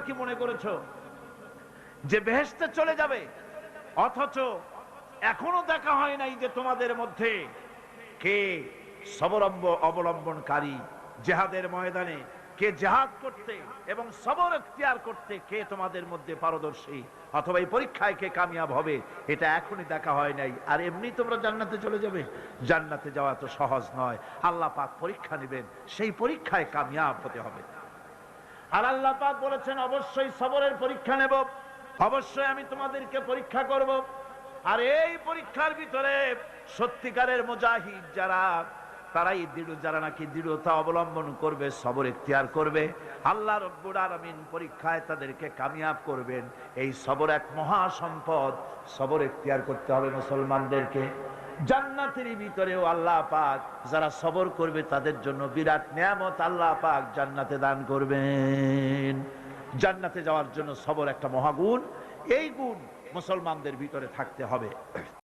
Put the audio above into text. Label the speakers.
Speaker 1: কি মনে করেছো যে বেহেশতে চলে যাবে? অথচ এখনো দেখা হয় নাই যে তোমাদের মধ্যে কে সবর অবলম্বনকারী, জিহাদের ময়দানে কে জিহাদ করতে এবং সবর এখতিয়ার করতে কে তোমাদের মধ্যে পারদর্শী, অথবা এই পরীক্ষায় কে কামিয়াব হবে, এটা এখনই দেখা হয় নাই। আর এমনি তোমরা জান্নাতে চলে যাবে? জান্নাতে যাওয়া তো সহজ নয়। আল্লাহ পাক পরীক্ষা নেবেন, সেই পরীক্ষায় কামিয়াব হতে হবে। আর আল্লাহ পাক বলেছেন অবশ্যই সবরের পরীক্ষা নেব, অবশ্যই আমি তোমাদেরকে পরীক্ষা করব। আর এই পরীক্ষার ভিতরে সত্যিকারের মুজাহিদ যারা, তারাই যারা নাকি দৃঢ়তা অবলম্বন করবে, সবর এখতিয়ার করবে, আল্লাহ রব্বুল আলামিন পরীক্ষায় তাদেরকে কামিয়াব করবেন। এই সবর এক মহা সম্পদ। সবর এখতিয়ার করতে হবে মুসলমানদেরকে। জান্নাতের ভিতরেও আল্লাহ পাক যারা সবর করবে তাদের জন্য বিরাট নিয়ামত আল্লাহ পাক জান্নাতে দান করবেন। জান্নাতে যাওয়ার জন্য সবর একটা মহাগুণ। এই গুণ মুসলমানদের ভিতরে থাকতে হবে।